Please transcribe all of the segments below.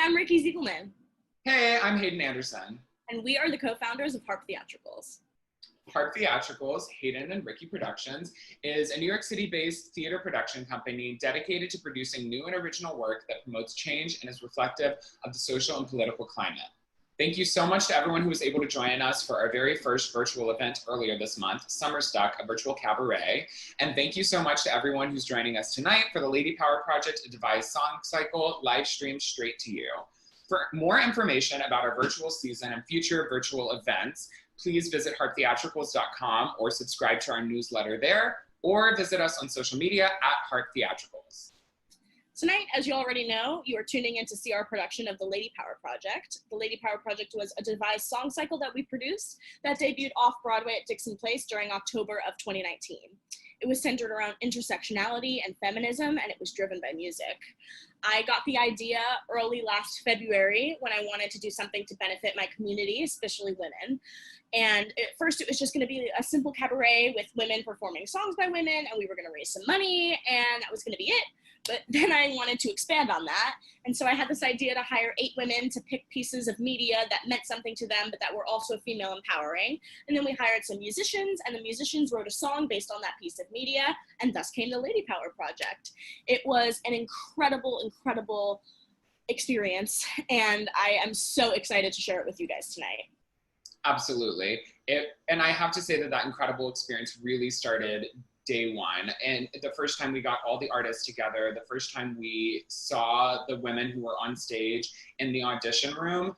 I'm Ricky Ziegelman. Hey, I'm Hayden Anderson. And we are the co-founders of Harp Theatricals. Harp Theatricals, Hayden and Ricky Productions, is a New York City-based theater production company dedicated to producing new and original work that promotes change and is reflective of the social and political climate. Thank you so much to everyone who was able to join us for our very first virtual event earlier this month, Summer Stuck, a virtual cabaret. And thank you so much to everyone who's joining us tonight for the Lady Power Project, a devised song cycle, live streamed straight to you. For more information about our virtual season and future virtual events, please visit harptheatricals.com or subscribe to our newsletter there, or visit us on social media at Harp Theatricals. Tonight, as you already know, you are tuning in to see our production of the Lady Power Project. The Lady Power Project was a devised song cycle that we produced that debuted off-Broadway at Dixon Place during October of 2019. It was centered around intersectionality and feminism, and it was driven by music. I got the idea early last February when I wanted to do something to benefit my community, especially women. And at first it was just gonna be a simple cabaret with women performing songs by women, and we were gonna raise some money, and that was gonna be it. But then I wanted to expand on that. And so I had this idea to hire 8 women to pick pieces of media that meant something to them, but that were also female empowering. And then we hired some musicians, and the musicians wrote a song based on that piece of media, and thus came the Lady Power Project. It was an incredible experience, and I am so excited to share it with you guys tonight. Absolutely. And I have to say that incredible experience really started day one. And the first time we got all the artists together, the first time we saw the women who were on stage in the audition room,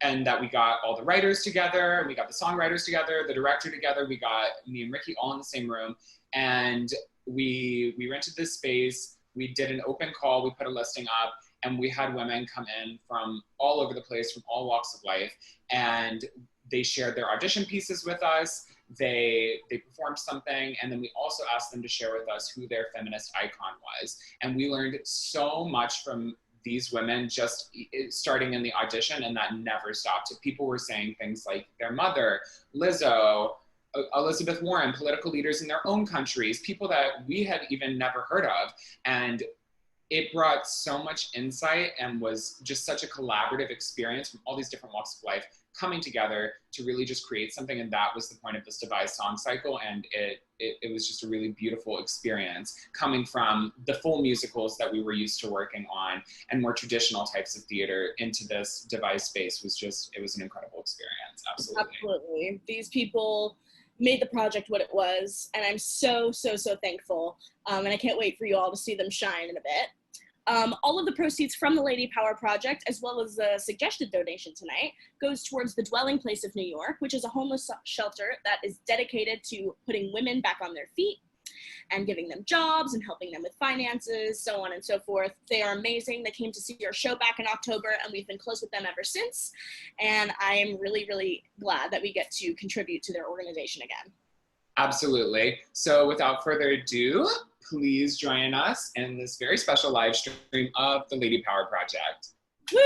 and that we got all the writers together, we got the songwriters together, the director together, we got me and Ricky all in the same room, and we rented this space, we did an open call, we put a listing up, and we had women come in from all over the place, from all walks of life, and they shared their audition pieces with us. They performed something, and then we also asked them to share with us who their feminist icon was. And we learned so much from these women just starting in the audition, and that never stopped. People were saying things like their mother, Lizzo, Elizabeth Warren, political leaders in their own countries, people that we had even never heard of. And it brought so much insight and was just such a collaborative experience from all these different walks of life coming together to really just create something. And that was the point of this devised song cycle. And it was just a really beautiful experience coming from the full musicals that we were used to working on and more traditional types of theater into this devised space. It was an incredible experience. Absolutely. These people made the project what it was, and I'm so thankful. And I can't wait for you all to see them shine in a bit. All of the proceeds from the Lady Power Project, as well as the suggested donation tonight, goes towards the Dwelling Place of New York, which is a homeless shelter that is dedicated to putting women back on their feet and giving them jobs and helping them with finances, so on and so forth. They are amazing. They came to see our show back in October, and we've been close with them ever since. And I am really glad that we get to contribute to their organization again. Absolutely. So without further ado, please join us in this very special live stream of the Lady Power Project. Woo!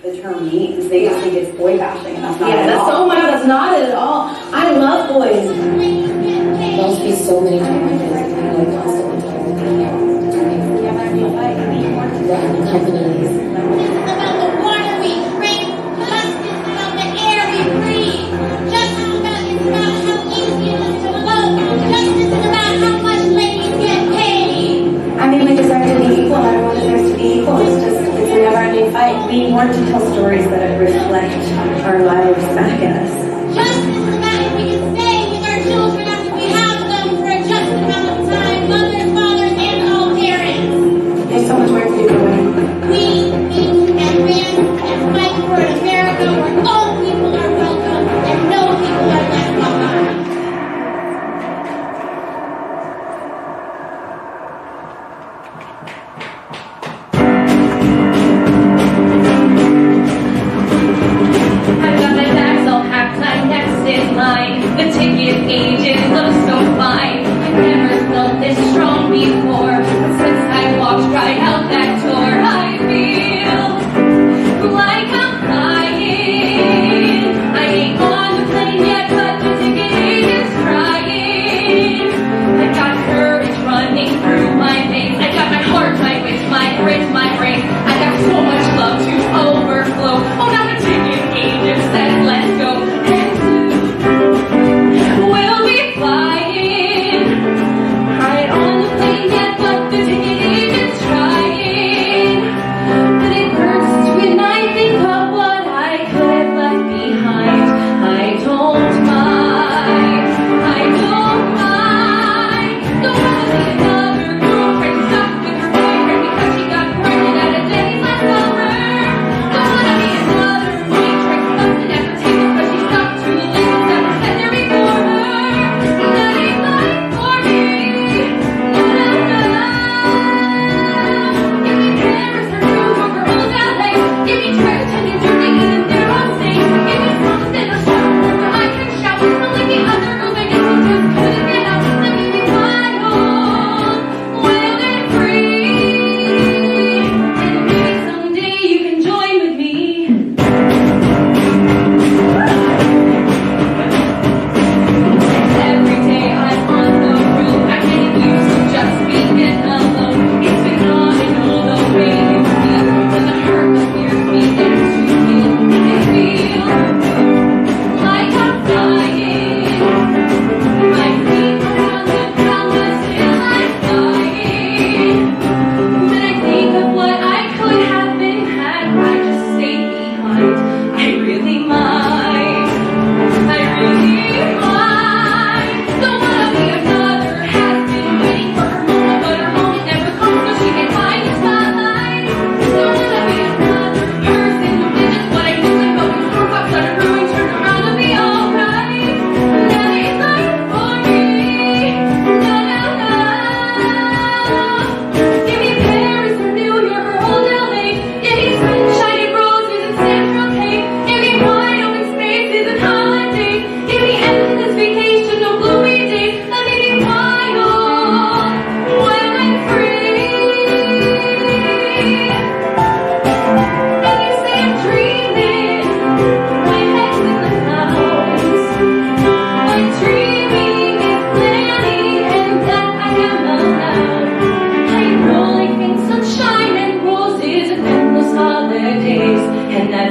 The term means they just think it's boy bashing, and that's not yeah, at all. Oh my god, that's not at all. I love boys. There must be so many challenges and like constantly trying to run companies. This is about the water we drink. Justice is about the air we breathe. Justice is about how easy it is to elope. Justice is about how much ladies get paid. I mean, we deserve to be equal. Everyone deserves to be equal. It's a never-ending fight. We want to tell stories that reflect our lives back at us. Justice is about if we can stay with our children after we have them for a just amount of time. Mothers, fathers, and all parents. There's so much work to do for women. We eat and rant and fight for an America where all people are welcome and no people are left behind. I've got my bags all packed, I'm next in line. The ticket gauges look so fine. I've never felt this strong before. Since I walked right out that door, I feel like I'm flying.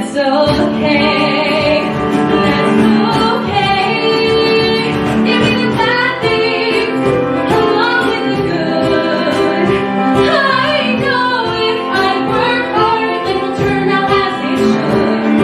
that's okay. That's okay. Give me the bad things along with the good. I know if I work hard, it'll turn out as it should.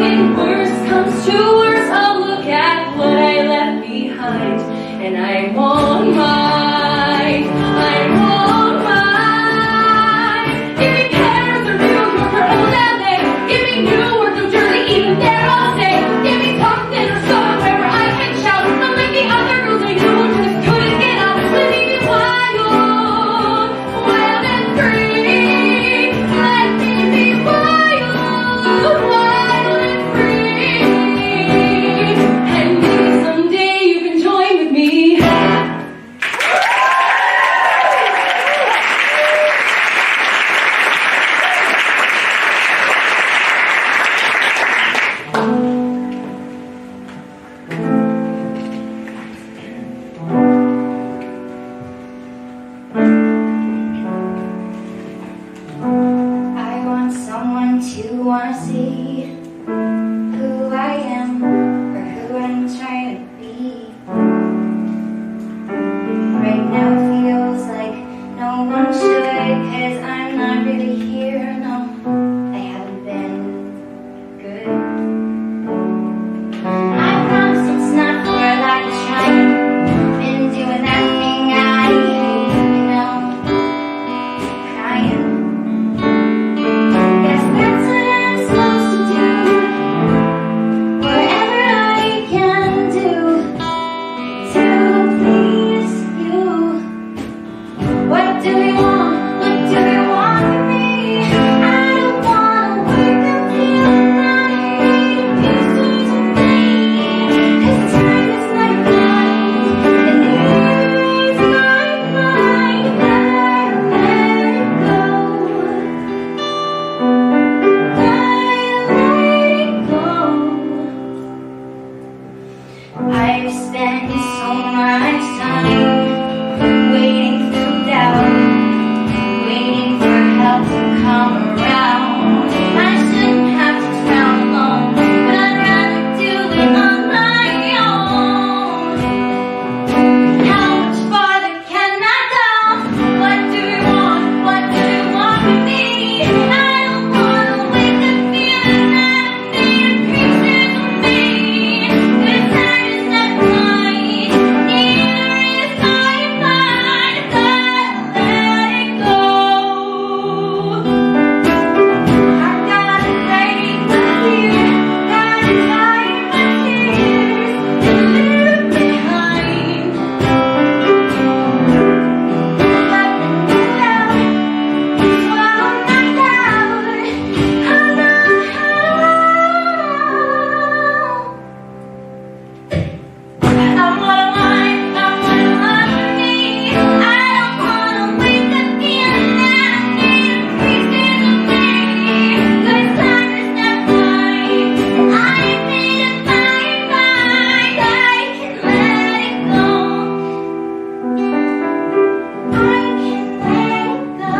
When worse comes to worse, I'll look at what I left behind, and I won't mind. I won't mind. Give me Paris or New York or old LA. Give me Newark, New Jersey, even there I'll stay. Give me Compton or somewhere where I can shout. Not like the other girls I knew who just couldn't get out. Let me be wild, wild and free. Let me be wild, wild and free. And maybe someday you can join with me. I want someone to wanna see who I am or who I'm trying to be. Right now it feels like no one should, 'cause I'm not really here, no, I haven't been good. I promise it's not for a lack of trying. Been doing that thing I hate, you know, crying. Guess that's what I'm supposed to do. Whatever I can do to please you. What do we want? What do we want from me? I don't wanna wake up feeling like pieces of me. 'Cause time is like blind, and neither is my mind. Never let it go. I've spent so much time waiting through doubt, waiting for help to come around. I shouldn't have to drown alone, but I'd rather do it on my own. How much farther can I go? What do we want? What do we want from me? I don't wanna wake up feeling that I'm made of pieces of me. 'Cause time is not mine, neither is my mind. Gotta let it go. I gotta break my fear, gotta tie my tears and leave it behind. Let them get out, swallow my doubt. I know I wanna want for me. I don't wanna wake up feeling that I'm made of pieces of me. 'Cause time is not mine, I ain't made up my mind. I can let it go. I can let it go.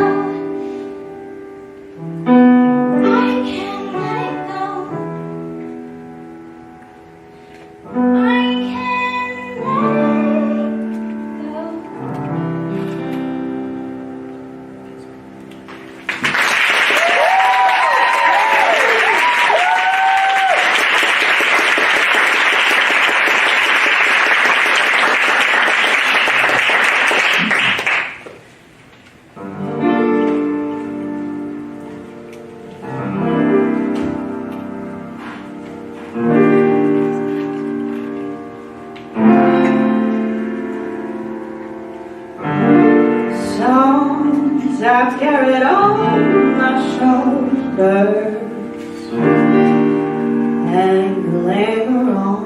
I can let it go. I can Songs I've carried on my shoulders and linger on.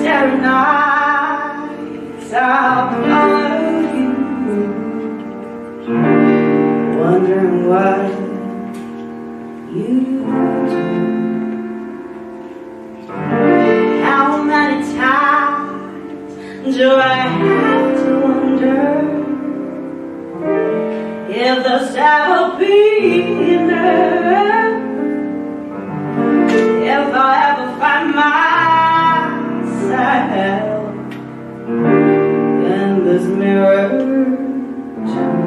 Starry nights I'll follow you, wondering what you do. How many times do I have to wonder if the devil I'll be there if I ever find myself in this mirror too.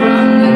From the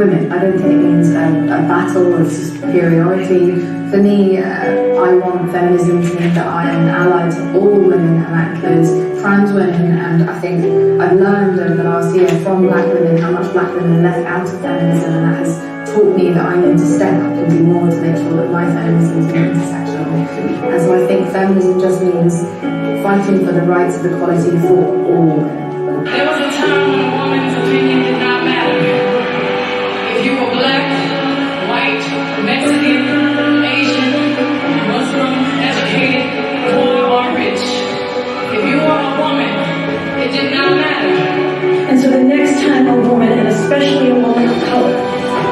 women. I don't think it means a battle of superiority. For me, I want feminism to mean that I am an ally to all women, and that includes trans women. And I think I've learned over the last year from black women how much black women are left out of feminism, and that has taught me that I need to step up and do more to make sure that my feminism is intersectional. And so I think feminism just means fighting for the rights of equality for all women. There was a time when a woman's opinion did not matter. If you were black, white, Mexican, Asian, Muslim, educated, poor or rich. If you were a woman, it did not matter. And so the next time a woman, and especially a woman of color,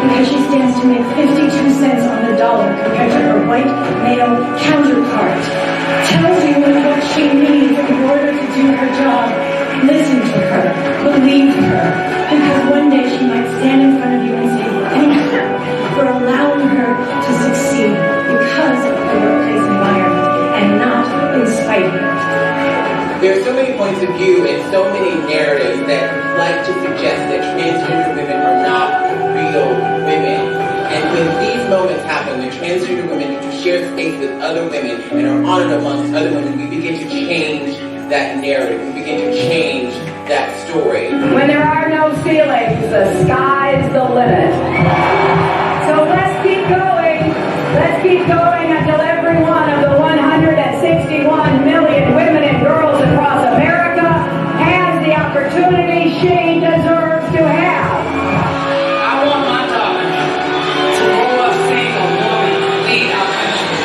because she stands to make 52 cents on the dollar compared to her white male counterpart, tells you what she needs in order to do her job, listen to her, believe her, because one day she might stand in front of you and say thank you for allowing her to succeed because of the workplace environment and not in spite of it. There are so many points of view and so many narratives that like to suggest that transgender women are not real women. And when these moments happen, when transgender women need to share space with other women and are honored amongst other women, we begin to change that narrative. We begin to change that story. When there are no ceilings, the sky's the limit. So let's keep going. Let's keep going until every one of the 161 million women and girls across America has the opportunity she deserves to have. I want my daughter to grow up seeing a woman lead our country.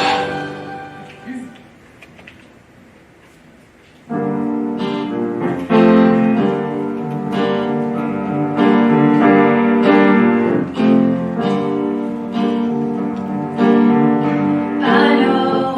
I know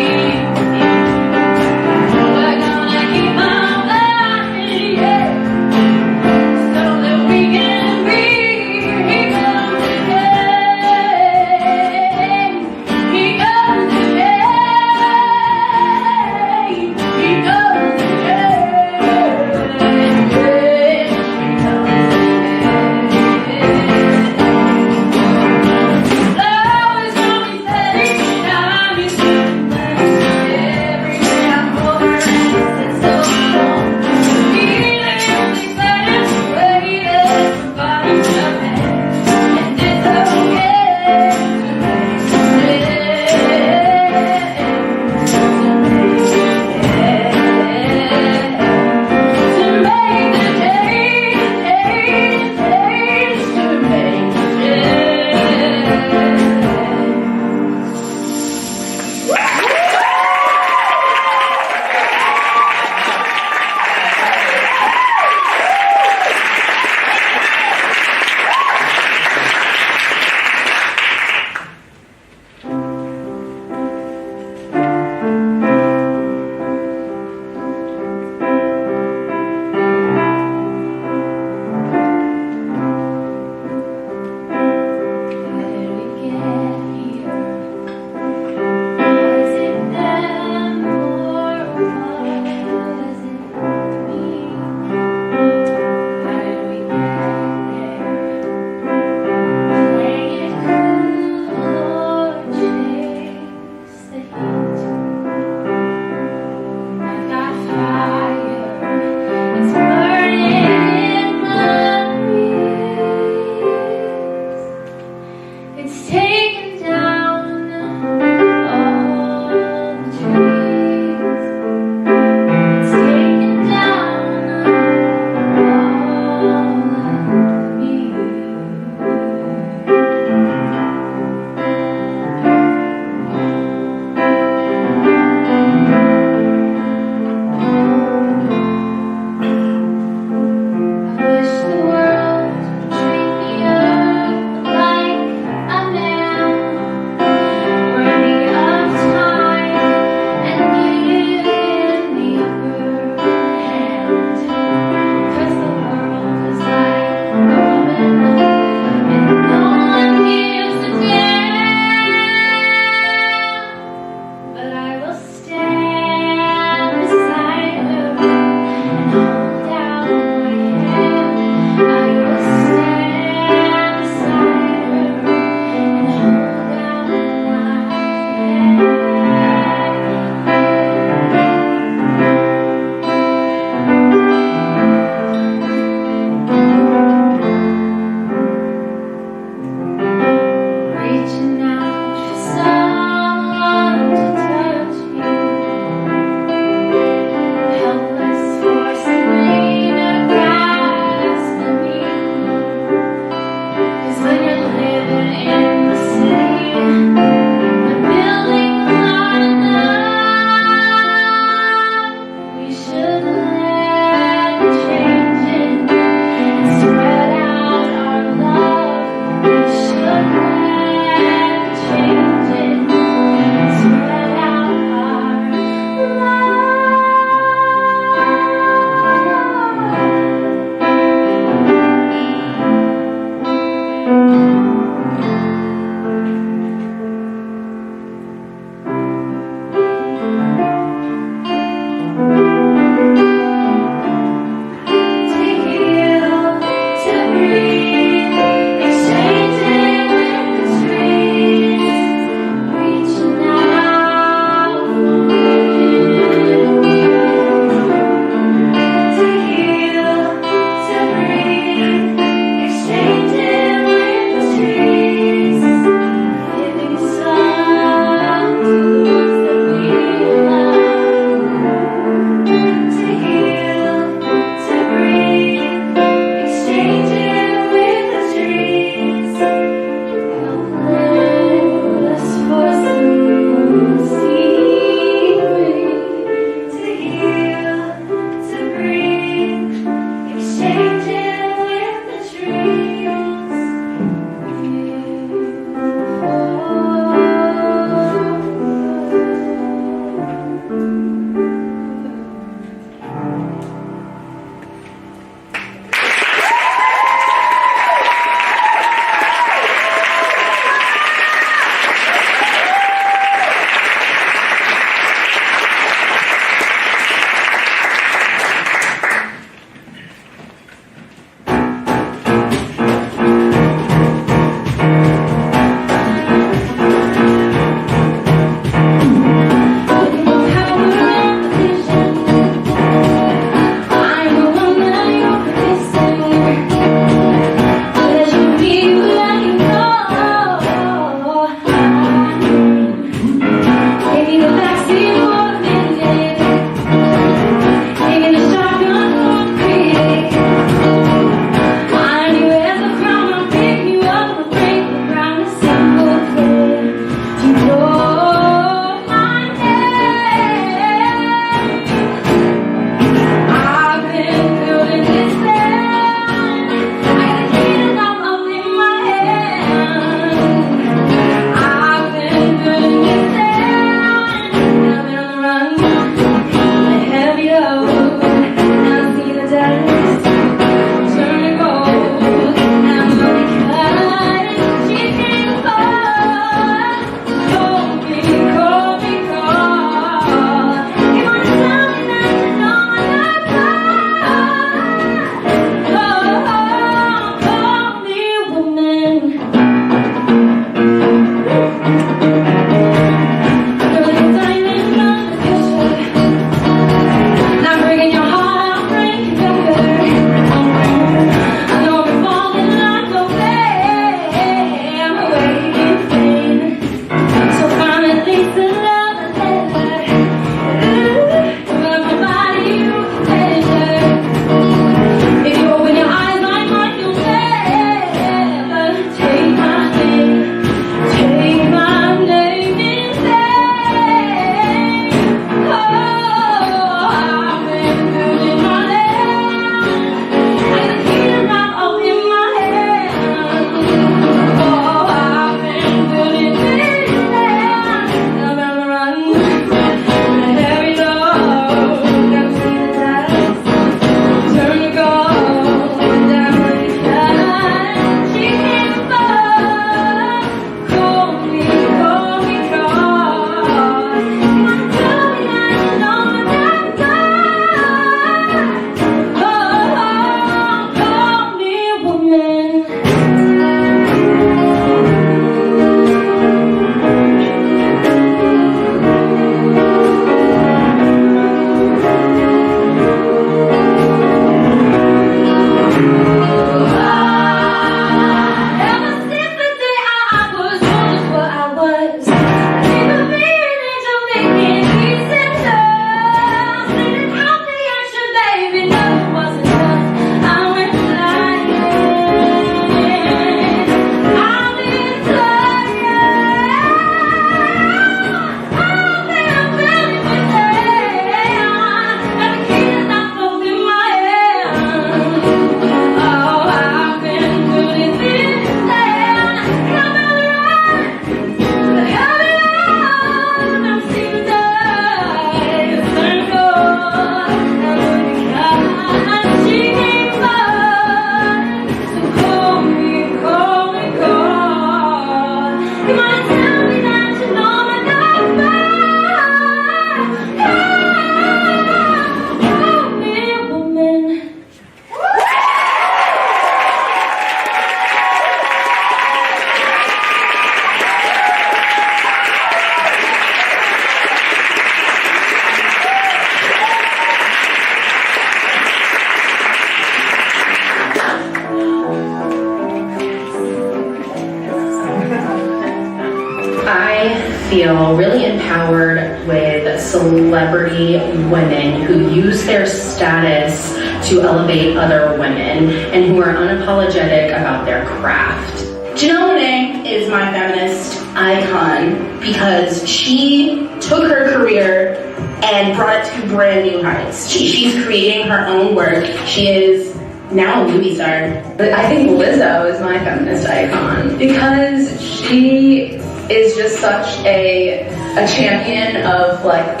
feel really empowered with celebrity women who use their status to elevate other women and who are unapologetic about their craft. Janelle Monáe is my feminist icon because she took her career and brought it to brand new heights. She's creating her own work. She is now a movie star. But I think Lizzo is my feminist icon because she is just such a champion of like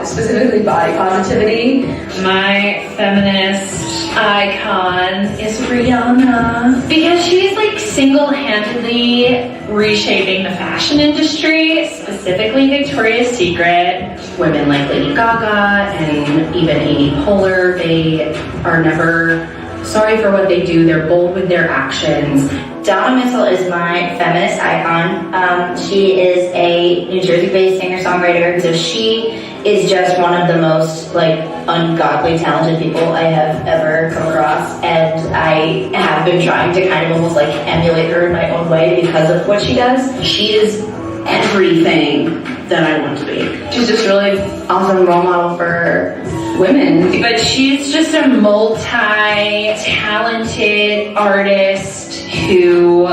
specifically body positivity. My feminist icon is Rihanna because she's like single-handedly reshaping the fashion industry, specifically Victoria's Secret. Women like Lady Gaga and even Amy Poehler, they are never sorry for what they do. They're bold with their actions. Donna Missel is my feminist icon. She is a New Jersey-based singer-songwriter, so she is just one of the most like ungodly talented people I have ever come across, and I have been trying to kind of almost like emulate her in my own way because of what she does. She is everything that I want to be. She's just really awesome role model for women. But she's just a multi-talented artist who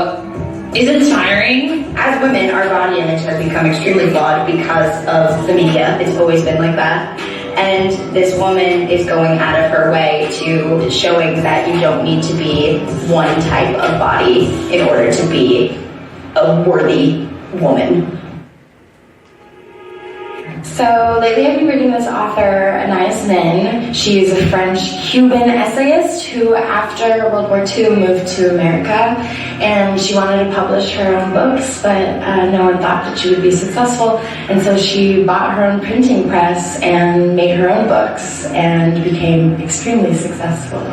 is inspiring. As women, our body image has become extremely flawed because of the media. It's always been like that. And this woman is going out of her way to showing that you don't need to be one type of body in order to be a worthy woman. So lately I've been reading this author, Anais Nin. She is a French-Cuban essayist who after World War II moved to America, and she wanted to publish her own books, but no one thought that she would be successful, and so she bought her own printing press and made her own books and became extremely successful.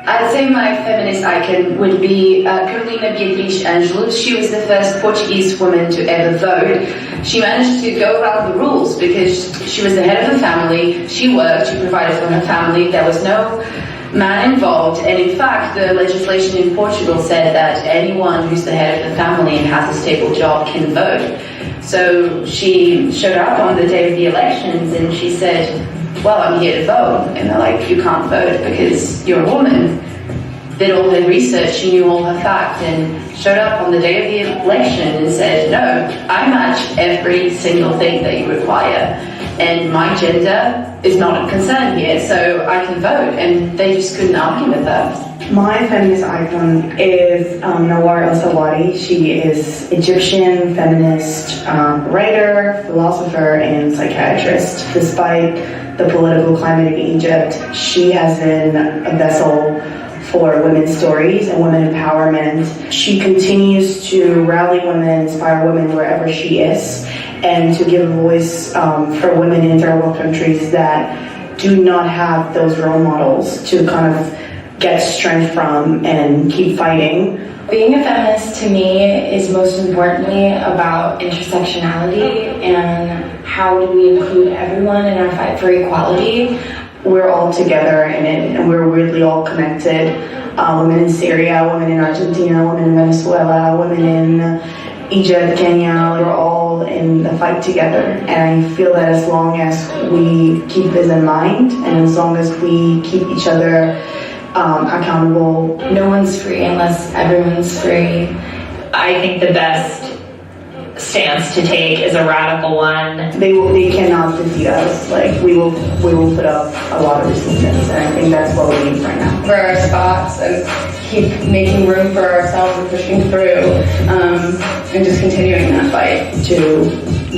I'd say my feminist icon would be Carolina Beatriz Angelos. She was the first Portuguese woman to ever vote. She managed to go around the rules because she was the head of the family. She worked, she provided for her family. There was no man involved, and in fact the legislation in Portugal said that anyone who's the head of the family and has a stable job can vote. So she showed up on the day of the elections and she said, well, I'm here to vote. And they're like, you can't vote because you're a woman. Did all her research, she knew all her facts, and showed up on the day of the election and said, no, I match every single thing that you require. And my gender is not a concern here, so I can vote. And they just couldn't argue with that. My feminist icon is Nawar El-Sawadi. She is Egyptian feminist writer, philosopher, and psychiatrist. Despite the political climate in Egypt, she has been a vessel for women's stories and women empowerment. She continues to rally women, inspire women wherever she is, and to give a voice for women in third world countries that do not have those role models to kind of get strength from and keep fighting. Being a feminist to me is most importantly about intersectionality and how do we include everyone in our fight for equality. We're all together in it, and we're weirdly all connected. Women in Syria, women in Argentina, women in Venezuela, women in Egypt, Kenya, we're all in the fight together. And I feel that as long as we keep this in mind, and as long as we keep each other accountable. No one's free unless everyone's free. I think the best stance to take is a radical one. They cannot defeat us. Like we will put up a lot of resistance, and I think that's what we need right now. For our spots and keep making room for ourselves and pushing through, and just continuing that fight. To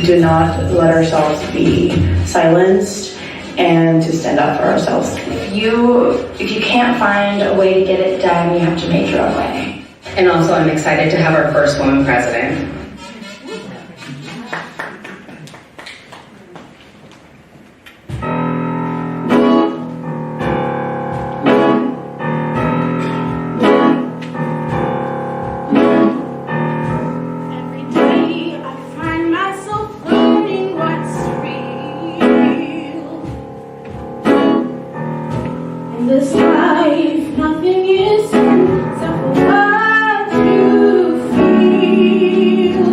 do not let ourselves be silenced, and to stand up for ourselves. If you can't find a way to get it done, you have to make your own way. And also I'm excited to have our first woman president. This life, nothing is except for what you feel.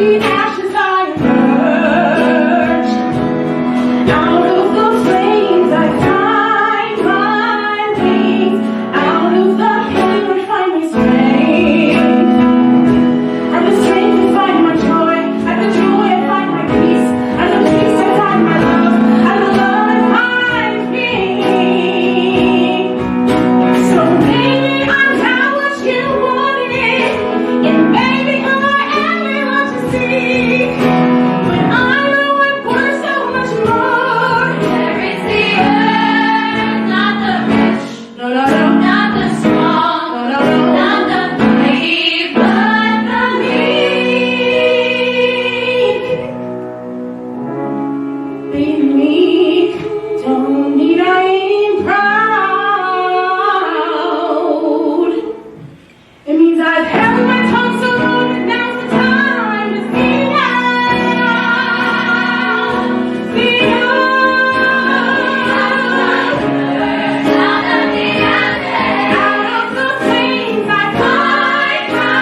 the ashes I emerge. Out of those flames I find my wings. Out of the pain I find my strength. And the strength I find my joy. And the joy I find my peace. And the peace I find my love. And the love I find me. So maybe I'm not what you wanted. And maybe I am what you seek. But I know I'm worth so much more. There is the earth, not the rich. No, no, no. Not the strong, No, no, no. not the mighty, but the meek. Be meek. Don't need I ain't proud. It means I've held my tongue so long that now's the time to speak out. Speak out. Out of the ashes, Out of the flames I find my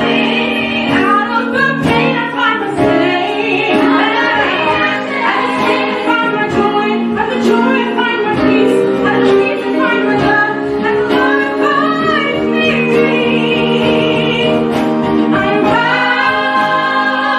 wings. Out of the pain I find my strength. Out of the strength I find my joy. Out of the joy I find my peace. Out of the peace I find my love. And the love I find me. I rise, I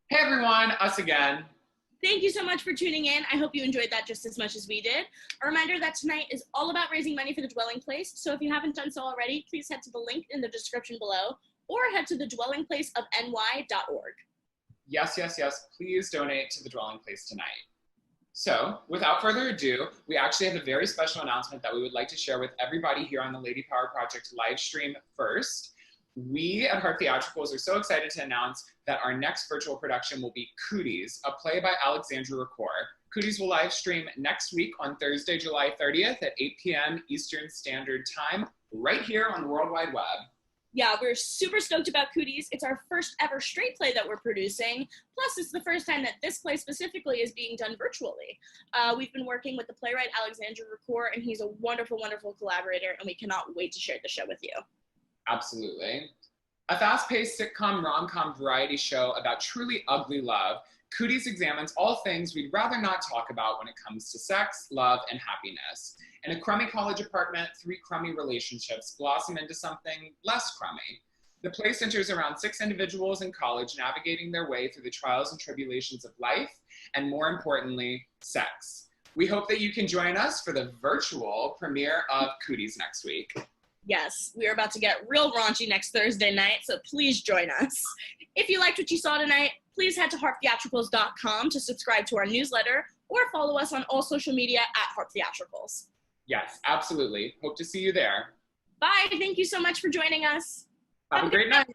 Hey everyone, us again. Thank you so much for tuning in. I hope you enjoyed that just as much as we did. A reminder that tonight is all about raising money for the Dwelling Place. So if you haven't done so already, please head to the link in the description below or head to thedwellingplaceofny.org. Yes, yes, yes, please donate to the Dwelling Place tonight. So, without further ado, we actually have a very special announcement that we would like to share with everybody here on the Lady Power Project live stream first. We at Heart Theatricals are so excited to announce that our next virtual production will be Cooties, a play by Alexandra Ricoeur. Cooties will live stream next week on Thursday, July 30th at 8 p.m. Eastern Standard Time, right here on the World Wide Web. Yeah, we're super stoked about Cooties. It's our first ever straight play that we're producing. Plus, it's the first time that this play specifically is being done virtually. We've been working with the playwright Alexandra Ricoeur, and he's a wonderful, wonderful collaborator, and we cannot wait to share the show with you. Absolutely. A fast-paced sitcom rom-com variety show about truly ugly love, Cooties examines all things we'd rather not talk about when it comes to sex, love, and happiness. In a crummy college apartment, 3 crummy relationships blossom into something less crummy. The play centers around 6 individuals in college navigating their way through the trials and tribulations of life, and more importantly, sex. We hope that you can join us for the virtual premiere of Cooties next week. Yes, we are about to get real raunchy next Thursday night, so please join us. If you liked what you saw tonight, please head to hearttheatricals.com to subscribe to our newsletter or follow us on all social media at Heart Theatricals. Yes, absolutely. Hope to see you there. Bye. Thank you so much for joining us. Have a great night.